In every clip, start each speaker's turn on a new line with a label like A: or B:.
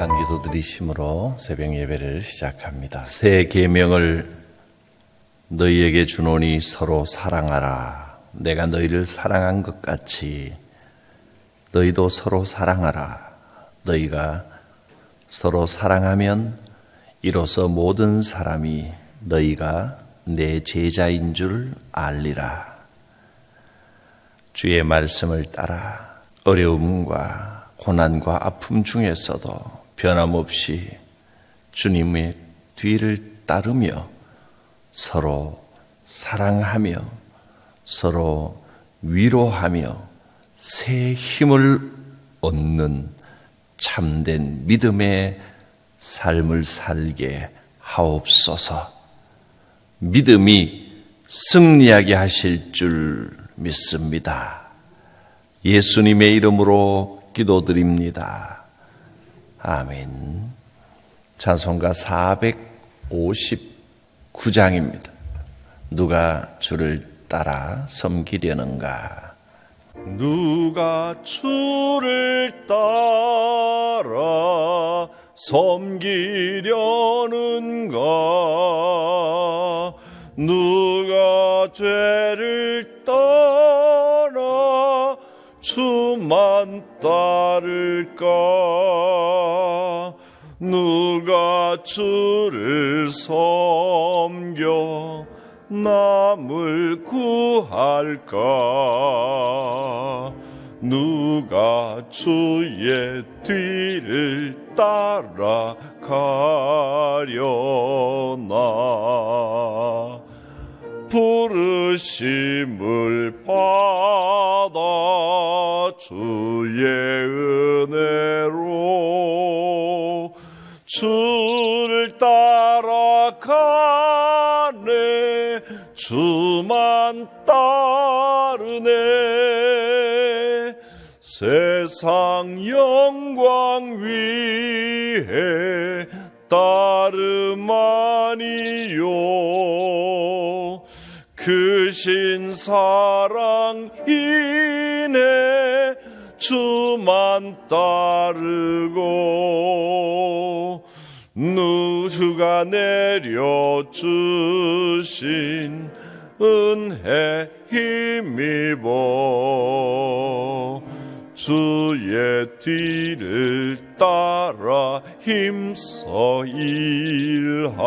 A: 묵상 기도 드리심으로 새벽 예배를 시작합니다. 새 계명을 너희에게 주노니 서로 사랑하라. 내가 너희를 사랑한 것 같이 너희도 서로 사랑하라. 너희가 서로 사랑하면 이로써 모든 사람이 너희가 내 제자인 줄 알리라. 주의 말씀을 따라 어려움과 고난과 아픔 중에서도 변함없이 주님의 뒤를 따르며 서로 사랑하며 서로 위로하며 새 힘을 얻는 참된 믿음의 삶을 살게 하옵소서. 믿음이 승리하게 하실 줄 믿습니다. 예수님의 이름으로 기도드립니다. 아멘. 찬송가 459장입니다. 누가 주를 따라 섬기려는가?
B: 누가 주를 따라 섬기려는가? 누가 죄를 따라 주만 따를까? 누가 주를 섬겨 남을 구할까? 누가 주의 뒤를 따라가려나? 부르심을 받아 주의 은혜로 주를 따라가네. 주만 따르네. 세상 영광 위에 따름 아니요 크신 사랑 인해 주만 따르고 누가 내려주신 은혜 힘입어 주의 뒤를 따라 힘써 일하네.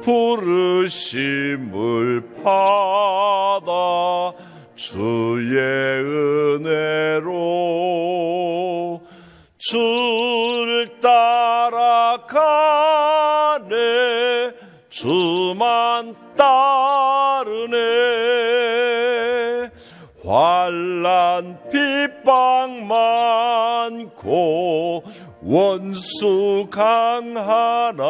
B: 부르심을 받아 주의 은혜로 주를 따라가네. 주만 따르네. 환난 핍박 많고 원수 강하나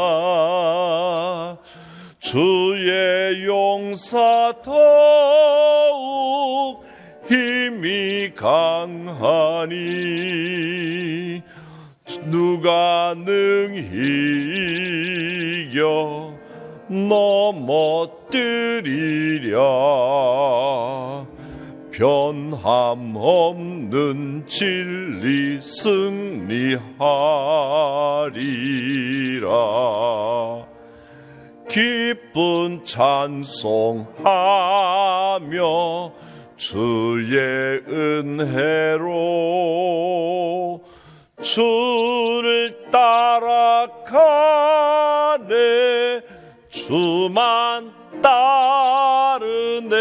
B: 주의 용사 더욱 힘이 강하니 누가 능히 이겨 넘어뜨리랴? 변함 없는 진리 승리하리라. 기쁜 찬송하며 주의 은혜로 주를 따라가네. 주만 따르네.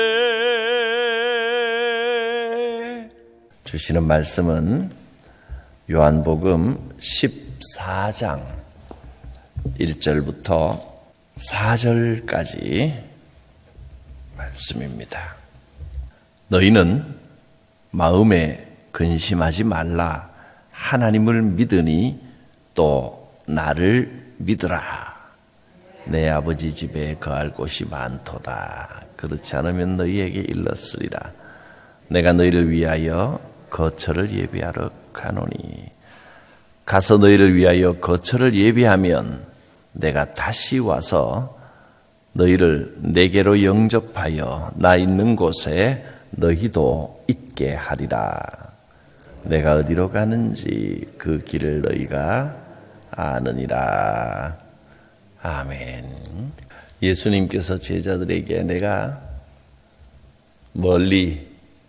A: 주시는 말씀은 요한복음 14장 1절부터 4절까지 말씀입니다. 너희는 마음에 근심하지 말라. 하나님을 믿으니 또 나를 믿으라. 내 아버지 집에 거할 곳이 많도다. 그렇지 않으면 너희에게 일렀으리라. 내가 너희를 위하여 거처를 예비하러 가노니 가서 너희를 위하여 거처를 예비하면 내가 다시 와서 너희를 내게로 영접하여 나 있는 곳에 너희도 있게 하리라. 내가 어디로 가는지 그 길을 너희가 아느니라. 아멘. 예수님께서 제자들에게 내가 멀리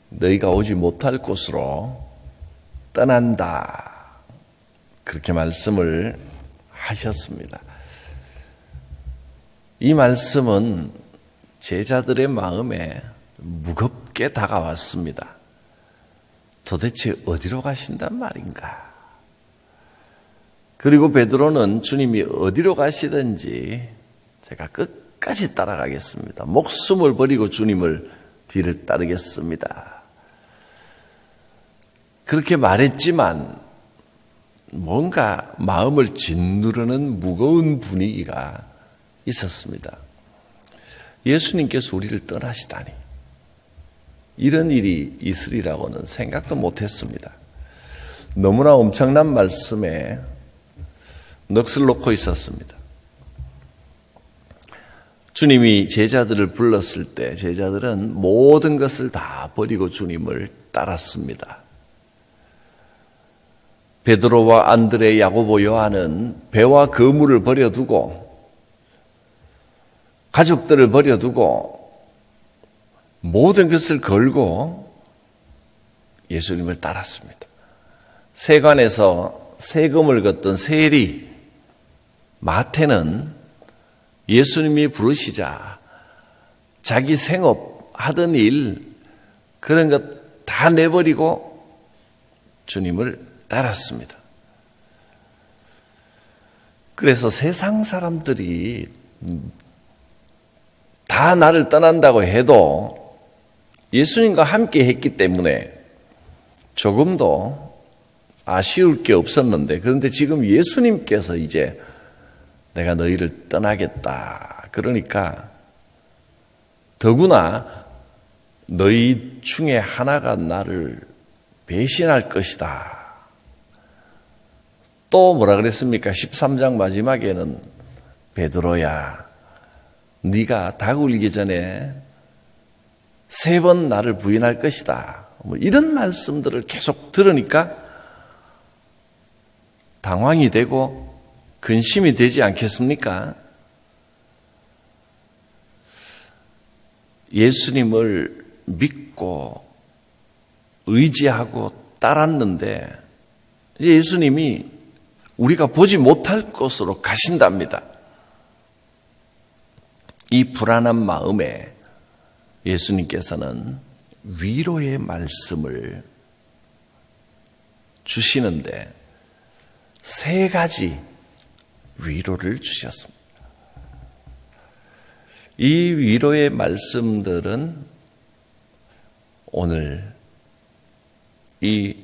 A: 너희가 오지 못할 곳으로 떠난다, 그렇게 말씀을 하셨습니다. 이 말씀은 제자들의 마음에 무겁게 다가왔습니다. 도대체 어디로 가신단 말인가? 그리고 베드로는 주님이 어디로 가시든지 제가 끝까지 따라가겠습니다. 목숨을 버리고 주님을 뒤를 따르겠습니다. 그렇게 말했지만 뭔가 마음을 짓누르는 무거운 분위기가 있었습니다. 예수님께서 우리를 떠나시다니, 이런 일이 있으리라고는 생각도 못했습니다. 너무나 엄청난 말씀에 넋을 놓고 있었습니다. 주님이 제자들을 불렀을 때 제자들은 모든 것을 다 버리고 주님을 따랐습니다. 베드로와 안드레, 야고보, 요한은 배와 그물을 버려두고 가족들을 버려두고 모든 것을 걸고 예수님을 따랐습니다. 세관에서 세금을 걷던 세리 마태는 예수님이 부르시자 자기 생업 하던 일 그런 것 다 내버리고 주님을 따랐습니다. 그래서 세상 사람들이 다 나를 떠난다고 해도 예수님과 함께 했기 때문에 조금도 아쉬울 게 없었는데, 그런데 지금 예수님께서 이제 내가 너희를 떠나겠다, 그러니까 더구나 너희 중에 하나가 나를 배신할 것이다. 또 뭐라 그랬습니까? 13장 마지막에는 베드로야, 네가 닭 울기 전에 3번 나를 부인할 것이다. 뭐 이런 말씀들을 계속 들으니까 당황이 되고 근심이 되지 않겠습니까? 예수님을 믿고 의지하고 따랐는데 예수님이 우리가 보지 못할 곳으로 가신답니다. 이 불안한 마음에 예수님께서는 위로의 말씀을 주시는데 3가지 위로를 주셨습니다. 이 위로의 말씀들은 오늘 이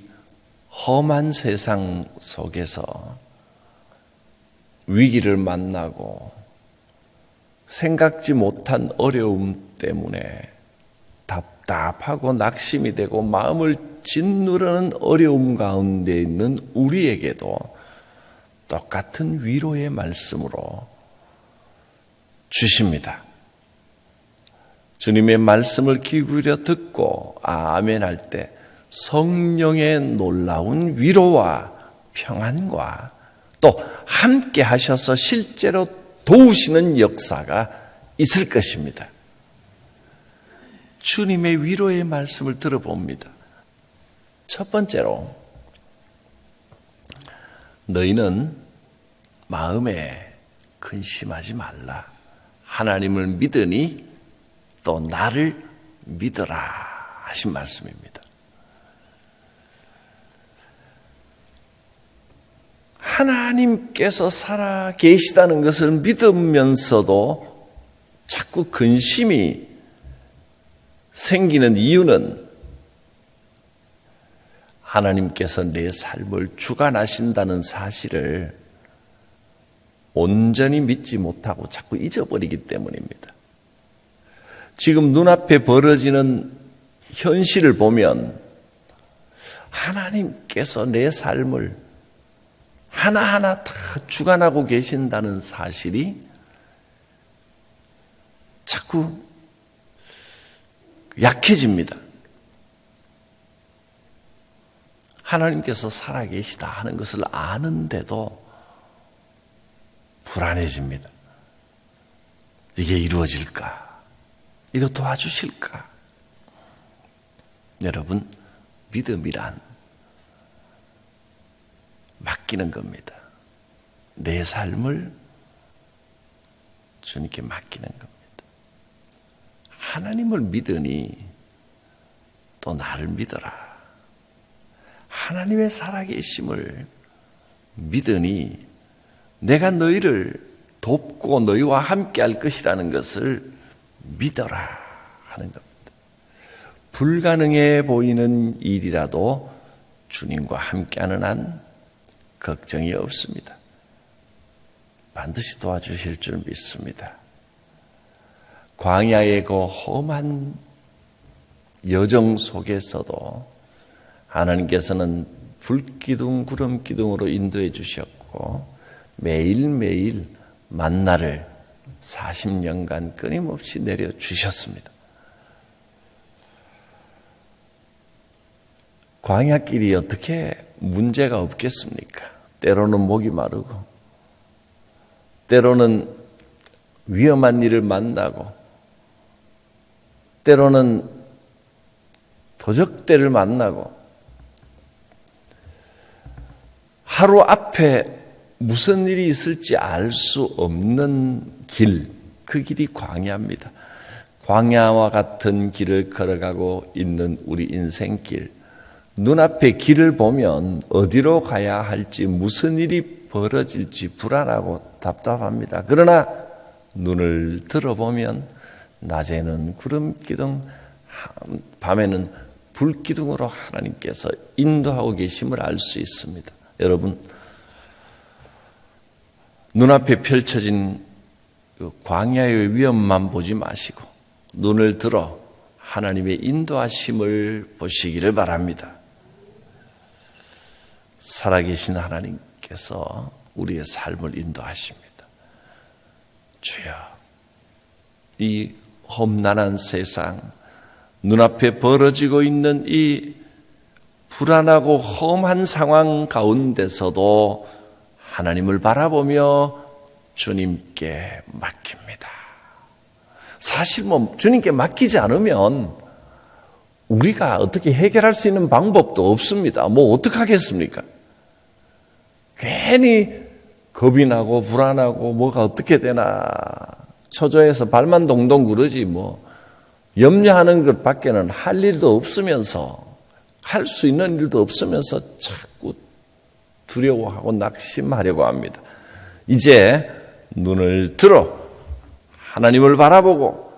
A: 험한 세상 속에서 위기를 만나고 생각지 못한 어려움 때문에 답답하고 낙심이 되고 마음을 짓누르는 어려움 가운데 있는 우리에게도 똑같은 위로의 말씀으로 주십니다. 주님의 말씀을 귀 기울여 듣고 아멘 할 때 성령의 놀라운 위로와 평안과 또 함께 하셔서 실제로 도우시는 역사가 있을 것입니다. 주님의 위로의 말씀을 들어봅니다. 첫 번째로, 너희는 마음에 근심하지 말라. 하나님을 믿으니 또 나를 믿어라 하신 말씀입니다. 하나님께서 살아 계시다는 것을 믿으면서도 자꾸 근심이 생기는 이유는 하나님께서 내 삶을 주관하신다는 사실을 온전히 믿지 못하고 자꾸 잊어버리기 때문입니다. 지금 눈앞에 벌어지는 현실을 보면 하나님께서 내 삶을 하나하나 다 주관하고 계신다는 사실이 자꾸 약해집니다. 하나님께서 살아계시다 하는 것을 아는데도 불안해집니다. 이게 이루어질까? 이거 도와주실까? 여러분, 믿음이란 맡기는 겁니다. 내 삶을 주님께 맡기는 겁니다. 하나님을 믿으니 또 나를 믿어라. 하나님의 살아계심을 믿으니 내가 너희를 돕고 너희와 함께 할 것이라는 것을 믿어라 하는 겁니다. 불가능해 보이는 일이라도 주님과 함께하는 한 걱정이 없습니다. 반드시 도와주실 줄 믿습니다. 광야의 그 험한 여정 속에서도 하나님께서는 불기둥, 구름기둥으로 인도해 주셨고 매일매일 만나를 40년간 끊임없이 내려주셨습니다. 광야길이 어떻게 문제가 없겠습니까? 때로는 목이 마르고 때로는 위험한 일을 만나고 때로는 도적대를 만나고 하루 앞에 무슨 일이 있을지 알 수 없는 길, 그 길이 광야입니다. 광야와 같은 길을 걸어가고 있는 우리 인생길, 눈앞에 길을 보면 어디로 가야 할지 무슨 일이 벌어질지 불안하고 답답합니다. 그러나 눈을 들어보면 낮에는 구름기둥, 밤에는 불기둥으로 하나님께서 인도하고 계심을 알 수 있습니다. 여러분, 눈앞에 펼쳐진 광야의 위험만 보지 마시고 눈을 들어 하나님의 인도하심을 보시기를 바랍니다. 살아계신 하나님께서 우리의 삶을 인도하십니다. 주여, 이 험난한 세상, 눈앞에 벌어지고 있는 이 불안하고 험한 상황 가운데서도 하나님을 바라보며 주님께 맡깁니다. 사실 주님께 맡기지 않으면 우리가 어떻게 해결할 수 있는 방법도 없습니다. 어떡하겠습니까? 괜히 겁이 나고 불안하고 뭐가 어떻게 되나 초조해서 발만 동동 구르지 염려하는 것 밖에는 할 일도 없으면서 할 수 있는 일도 없으면서 자꾸 두려워하고 낙심하려고 합니다. 이제 눈을 들어 하나님을 바라보고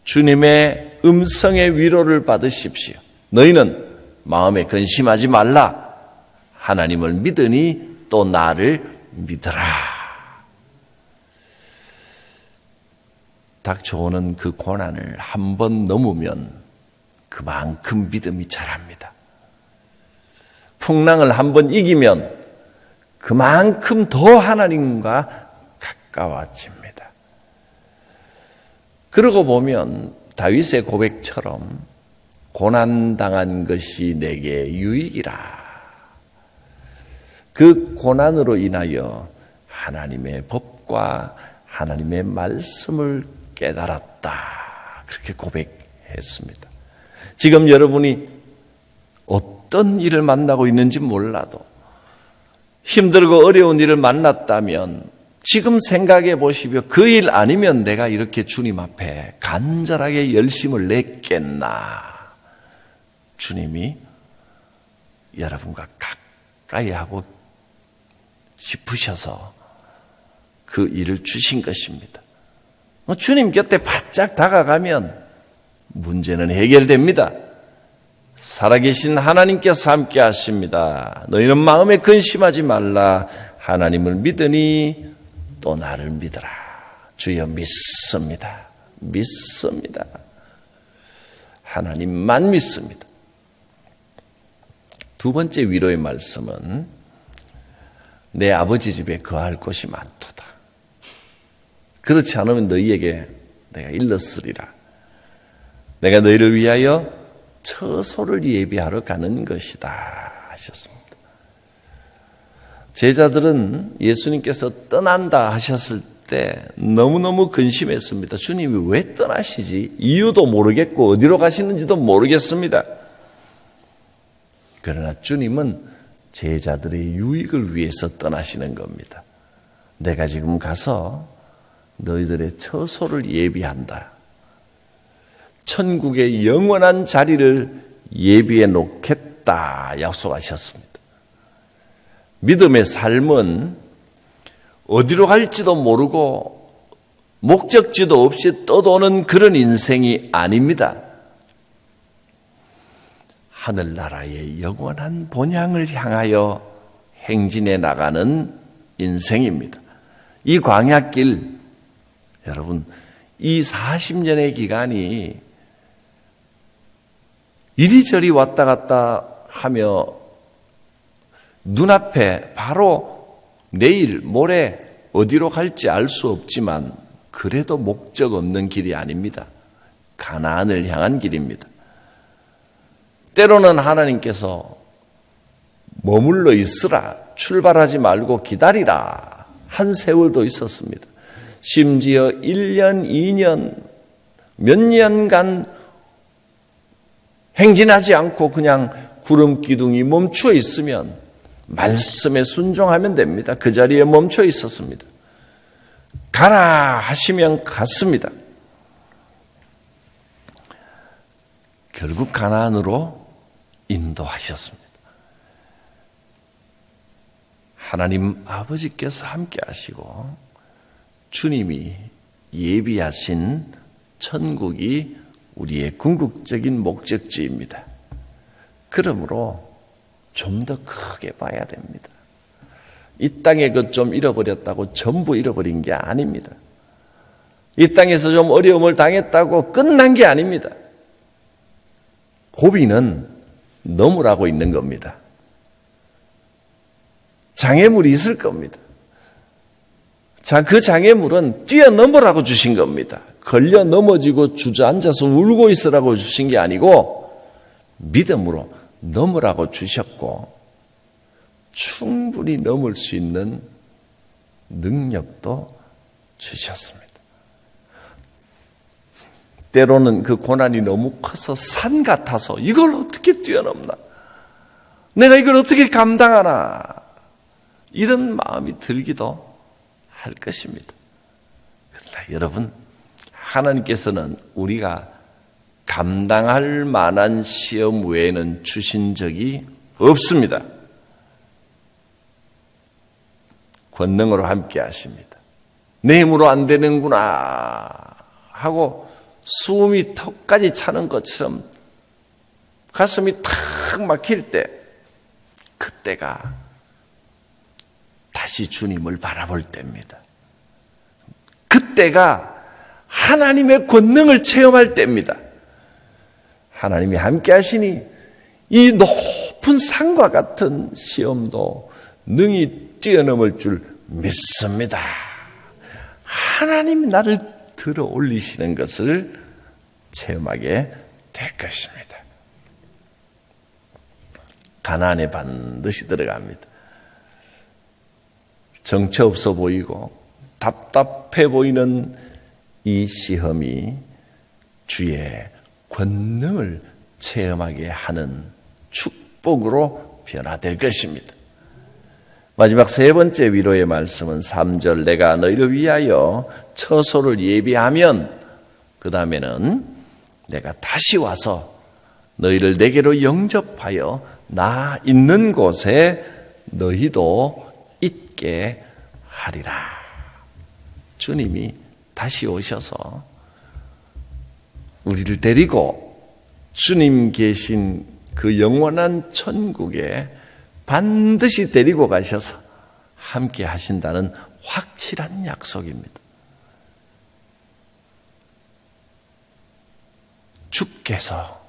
A: 주님의 음성의 위로를 받으십시오. 너희는 마음에 근심하지 말라. 하나님을 믿으니 또 나를 믿어라. 닥쳐오는 그 고난을 한 번 넘으면 그만큼 믿음이 자랍니다. 풍랑을 한 번 이기면 그만큼 더 하나님과 가까워집니다. 그러고 보면 다윗의 고백처럼 고난당한 것이 내게 유익이라. 그 고난으로 인하여 하나님의 법과 하나님의 말씀을 깨달았다. 그렇게 고백했습니다. 지금 여러분이 어떤 일을 만나고 있는지 몰라도 힘들고 어려운 일을 만났다면 지금 생각해 보시며 그 일 아니면 내가 이렇게 주님 앞에 간절하게 열심을 냈겠나. 주님이 여러분과 가까이 하고 싶으셔서 그 일을 주신 것입니다. 주님 곁에 바짝 다가가면 문제는 해결됩니다. 살아계신 하나님께서 함께 하십니다. 너희는 마음에 근심하지 말라. 하나님을 믿으니 또 나를 믿어라. 주여 믿습니다. 믿습니다. 하나님만 믿습니다. 두 번째 위로의 말씀은 내 아버지 집에 거할 곳이 많도다. 그렇지 않으면 너희에게 내가 일렀으리라. 내가 너희를 위하여 처소를 예비하러 가는 것이다. 하셨습니다. 제자들은 예수님께서 떠난다 하셨을 때 너무너무 근심했습니다. 주님이 왜 떠나시지? 이유도 모르겠고 어디로 가시는지도 모르겠습니다. 그러나 주님은 제자들의 유익을 위해서 떠나시는 겁니다. 내가 지금 가서 너희들의 처소를 예비한다. 천국의 영원한 자리를 예비해 놓겠다 약속하셨습니다. 믿음의 삶은 어디로 갈지도 모르고 목적지도 없이 떠도는 그런 인생이 아닙니다. 하늘나라의 영원한 본향을 향하여 행진해 나가는 인생입니다. 이 광야길, 여러분, 이 40년의 기간이 이리저리 왔다 갔다 하며 눈앞에 바로 내일, 모레 어디로 갈지 알 수 없지만 그래도 목적 없는 길이 아닙니다. 가나안을 향한 길입니다. 때로는 하나님께서 머물러 있으라, 출발하지 말고 기다리라 한 세월도 있었습니다. 심지어 1년, 2년, 몇 년간 행진하지 않고 그냥 구름 기둥이 멈춰 있으면 말씀에 순종하면 됩니다. 그 자리에 멈춰 있었습니다. 가라 하시면 갔습니다. 결국 가나안으로 인도하셨습니다. 하나님 아버지께서 함께 하시고 주님이 예비하신 천국이 우리의 궁극적인 목적지입니다. 그러므로 좀 더 크게 봐야 됩니다. 이 땅에 그 좀 잃어버렸다고 전부 잃어버린 게 아닙니다. 이 땅에서 좀 어려움을 당했다고 끝난 게 아닙니다. 고비는 넘으라고 있는 겁니다. 장애물이 있을 겁니다. 자, 그 장애물은 뛰어넘으라고 주신 겁니다. 걸려 넘어지고 주저앉아서 울고 있으라고 주신 게 아니고 믿음으로 넘으라고 주셨고 충분히 넘을 수 있는 능력도 주셨습니다. 때로는 그 고난이 너무 커서 산 같아서 이걸 어떻게 뛰어넘나? 내가 이걸 어떻게 감당하나? 이런 마음이 들기도 할 것입니다. 그러나 여러분, 하나님께서는 우리가 감당할 만한 시험 외에는 주신 적이 없습니다. 권능으로 함께 하십니다. 내 힘으로 안 되는구나 하고 숨이 턱까지 차는 것처럼 가슴이 탁 막힐 때, 그때가 다시 주님을 바라볼 때입니다. 그때가 하나님의 권능을 체험할 때입니다. 하나님이 함께 하시니 이 높은 산과 같은 시험도 능히 뛰어넘을 줄 믿습니다. 하나님이 나를 들어 올리시는 것을 체험하게 될 것입니다. 가나안에 반드시 들어갑니다. 정처 없어 보이고 답답해 보이는 이 시험이 주의 권능을 체험하게 하는 축복으로 변화될 것입니다. 마지막 세 번째 위로의 말씀은 3절, 내가 너희를 위하여 처소를 예비하면, 그 다음에는 내가 다시 와서 너희를 내게로 영접하여 나 있는 곳에 너희도 있게 하리라. 주님이 다시 오셔서 우리를 데리고 주님 계신 그 영원한 천국에 반드시 데리고 가셔서 함께 하신다는 확실한 약속입니다. 주께서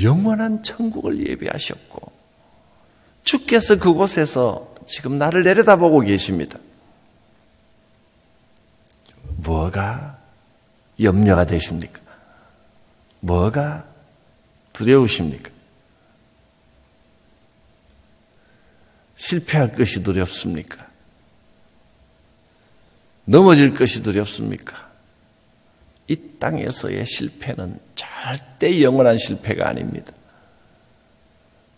A: 영원한 천국을 예비하셨고 주께서 그곳에서 지금 나를 내려다보고 계십니다. 뭐가 염려가 되십니까? 뭐가 두려우십니까? 실패할 것이 두렵습니까? 넘어질 것이 두렵습니까? 이 땅에서의 실패는 절대 영원한 실패가 아닙니다.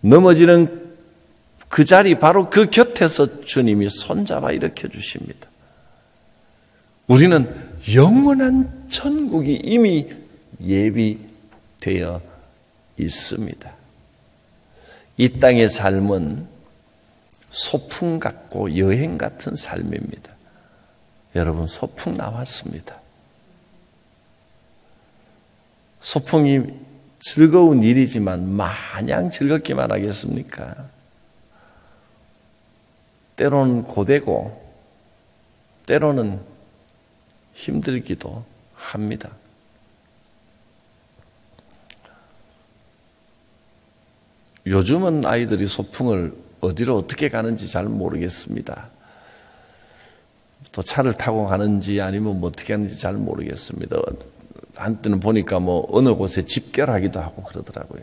A: 넘어지는 그 자리 바로 그 곁에서 주님이 손잡아 일으켜 주십니다. 우리는 영원한 천국이 이미 예비되어 있습니다. 이 땅의 삶은 소풍 같고 여행 같은 삶입니다. 여러분, 소풍 나왔습니다. 소풍이 즐거운 일이지만 마냥 즐겁기만 하겠습니까? 때로는 고되고 때로는 힘들기도 합니다. 요즘은 아이들이 소풍을 어디로 어떻게 가는지 잘 모르겠습니다. 또 차를 타고 가는지 아니면 뭐 어떻게 하는지 잘 모르겠습니다. 한때는 보니까 뭐 어느 곳에 집결하기도 하고 그러더라고요.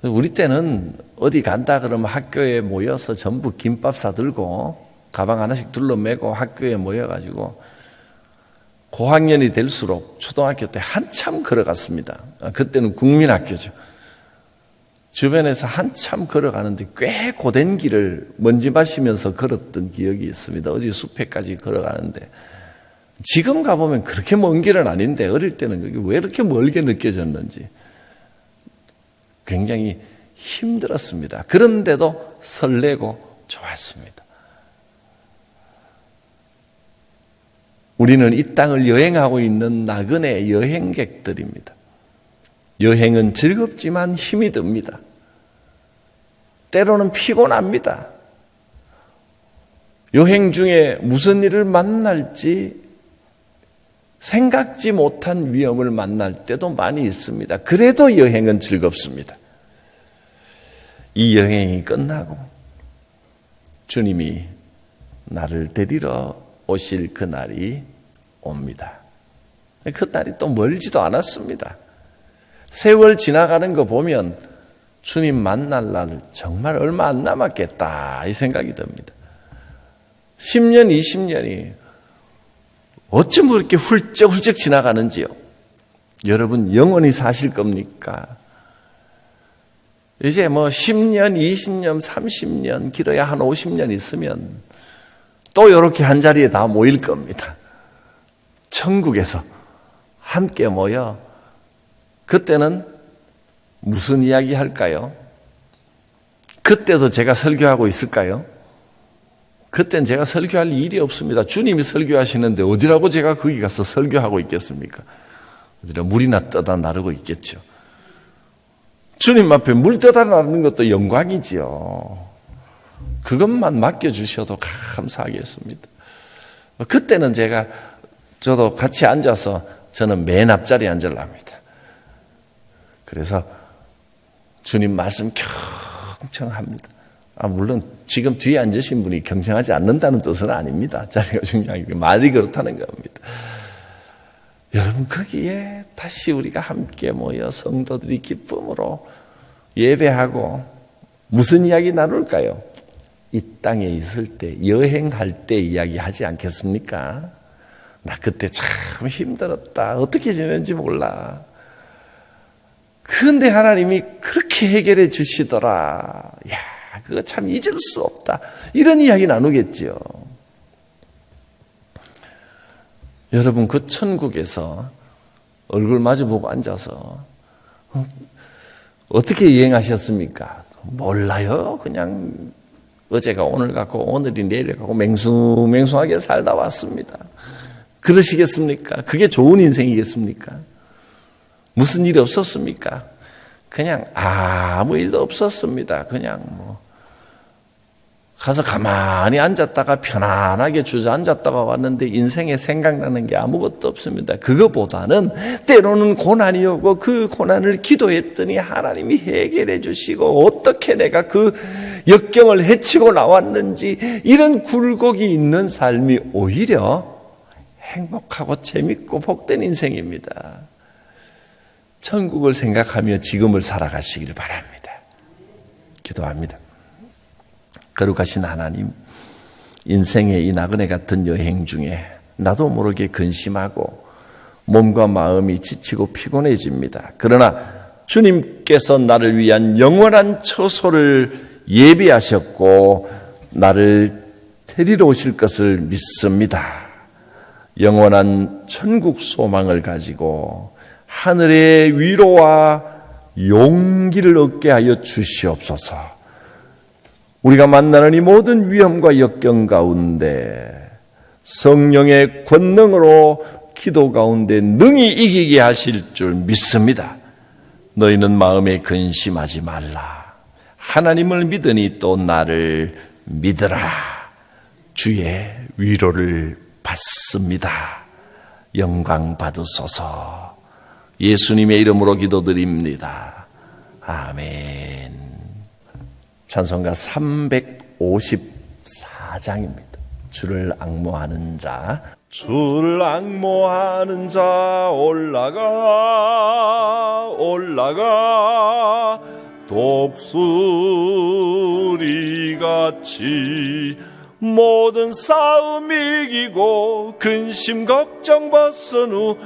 A: 우리 때는 어디 간다 그러면 학교에 모여서 전부 김밥 싸들고 가방 하나씩 둘러매고 학교에 모여가지고 고학년이 될수록 초등학교 때 한참 걸어갔습니다. 그때는 국민학교죠. 주변에서 한참 걸어가는데 꽤 고된 길을 먼지 마시면서 걸었던 기억이 있습니다. 어디 숲에까지 걸어가는데 지금 가보면 그렇게 먼 길은 아닌데 어릴 때는 그게 왜 이렇게 멀게 느껴졌는지 굉장히 힘들었습니다. 그런데도 설레고 좋았습니다. 우리는 이 땅을 여행하고 있는 나그네 여행객들입니다. 여행은 즐겁지만 힘이 듭니다. 때로는 피곤합니다. 여행 중에 무슨 일을 만날지 생각지 못한 위험을 만날 때도 많이 있습니다. 그래도 여행은 즐겁습니다. 이 여행이 끝나고 주님이 나를 데리러 오실 그날이 옵니다. 그날이 또 멀지도 않았습니다. 세월 지나가는 거 보면 주님 만날 날 정말 얼마 안 남았겠다 이 생각이 듭니다. 10년, 20년이 어쩜 그렇게 훌쩍훌쩍 지나가는지요. 여러분 영원히 사실 겁니까? 이제 뭐 10년, 20년, 30년, 길어야 한 50년 있으면 또 이렇게 한 자리에 다 모일 겁니다. 천국에서 함께 모여 그때는 무슨 이야기 할까요? 그때도 제가 설교하고 있을까요? 그땐 제가 설교할 일이 없습니다. 주님이 설교하시는데 어디라고 제가 거기 가서 설교하고 있겠습니까? 어디라 물이나 떠다 나르고 있겠죠. 주님 앞에 물 떠다 나르는 것도 영광이지요. 그것만 맡겨주셔도 감사하겠습니다. 그때는 저도 같이 앉아서 저는 맨 앞자리에 앉으랍니다. 그래서 주님 말씀 경청합니다. 물론 지금 뒤에 앉으신 분이 경청하지 않는다는 뜻은 아닙니다. 자리가 중요한 게 말이 그렇다는 겁니다. 여러분 거기에 다시 우리가 함께 모여 성도들이 기쁨으로 예배하고 무슨 이야기 나눌까요? 이 땅에 있을 때 여행할 때 이야기하지 않겠습니까? 나 그때 참 힘들었다. 어떻게 지냈는지 몰라. 그런데 하나님이 그렇게 해결해 주시더라. 야, 그거 참 잊을 수 없다. 이런 이야기 나누겠지요. 여러분 그 천국에서 얼굴 마주보고 앉아서 어떻게 여행하셨습니까? 몰라요. 그냥 어제가 오늘 같고 오늘이 내일 같고 맹숭맹숭하게 살다 왔습니다. 그러시겠습니까? 그게 좋은 인생이겠습니까? 무슨 일이 없었습니까? 그냥 아무 일도 없었습니다. 그냥 가서 가만히 앉았다가 편안하게 주저앉았다가 왔는데 인생에 생각나는 게 아무것도 없습니다. 그거보다는 때로는 고난이 오고 그 고난을 기도했더니 하나님이 해결해 주시고 어떻게 내가 그 역경을 헤치고 나왔는지 이런 굴곡이 있는 삶이 오히려 행복하고 재밌고 복된 인생입니다. 천국을 생각하며 지금을 살아가시기를 바랍니다. 기도합니다. 거룩하신 하나님, 인생의 이 나그네 같은 여행 중에 나도 모르게 근심하고 몸과 마음이 지치고 피곤해집니다. 그러나 주님께서 나를 위한 영원한 처소를 예비하셨고 나를 데리러 오실 것을 믿습니다. 영원한 천국 소망을 가지고 하늘의 위로와 용기를 얻게 하여 주시옵소서. 우리가 만나는 이 모든 위험과 역경 가운데 성령의 권능으로 기도 가운데 능히 이기게 하실 줄 믿습니다. 너희는 마음에 근심하지 말라. 하나님을 믿으니 또 나를 믿으라. 주의 위로를 받습니다. 영광 받으소서. 예수님의 이름으로 기도드립니다. 아멘. 찬송가 354장입니다. 주를 앙모하는 자.
B: 주를 앙모하는 자 올라가 독수리같이 모든 싸움 이기고 근심 걱정 벗은 후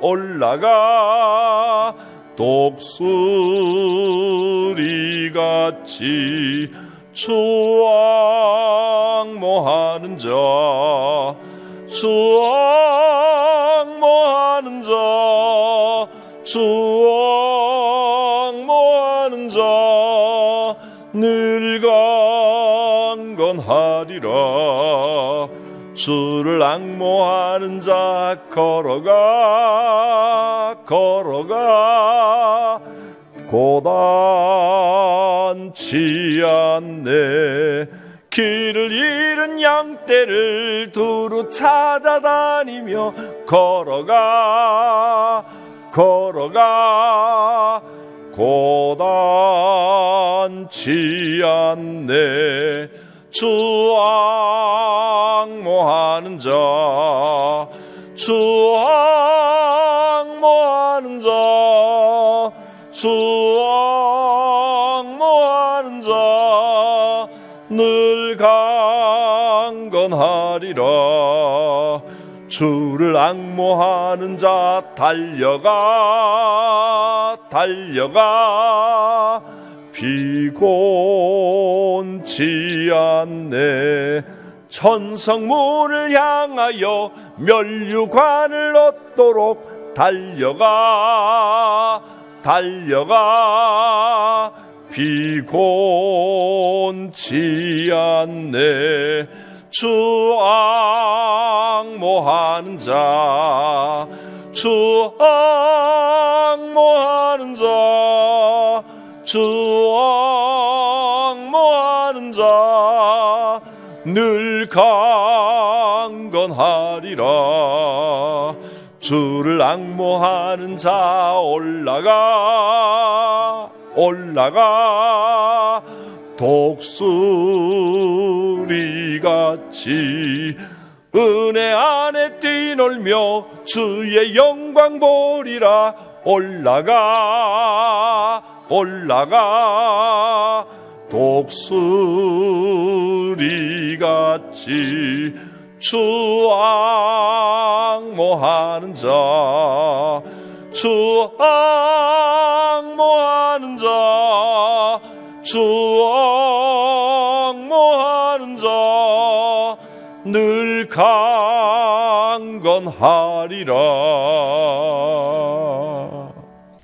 B: 올라가 독수리같이 주 앙모하는 자 늘 강건하리라. 주를 앙모하는 자 걸어가 고단치 않네. 길을 잃은 양떼를 두루 찾아다니며 걸어가 고단치 않네. 주 앙모하는 자 늘 강건하리라. 주를 앙모하는 자 달려가 피곤치 않네. 천성문을 향하여 면류관을 얻도록 달려가 피곤치 않네. 주 앙모하는 자 늘 강건하리라. 주를 앙모하는 자 올라가 독수리같이 은혜 안에 뛰놀며 주의 영광 보리라. 올라가 독수리같이 주 앙모하는 자 늘 강건하리라.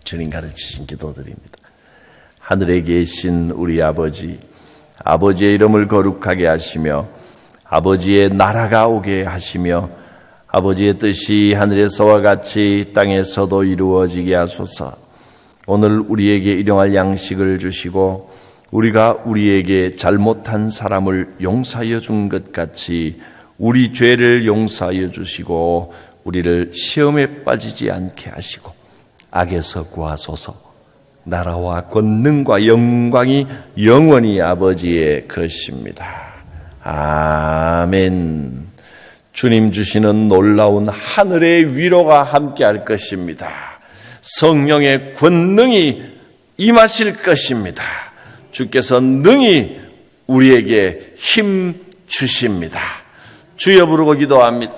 A: 주님 가르치신 기도드립니다. 하늘에 계신 우리 아버지, 아버지의 이름을 거룩하게 하시며 아버지의 나라가 오게 하시며 아버지의 뜻이 하늘에서와 같이 땅에서도 이루어지게 하소서. 오늘 우리에게 일용할 양식을 주시고 우리가 우리에게 잘못한 사람을 용서하여 준 것 같이 우리 죄를 용서하여 주시고 우리를 시험에 빠지지 않게 하시고 악에서 구하소서. 나라와 권능과 영광이 영원히 아버지의 것입니다. 아멘. 주님 주시는 놀라운 하늘의 위로가 함께할 것입니다. 성령의 권능이 임하실 것입니다. 주께서 능히 우리에게 힘 주십니다. 주여 부르고 기도합니다.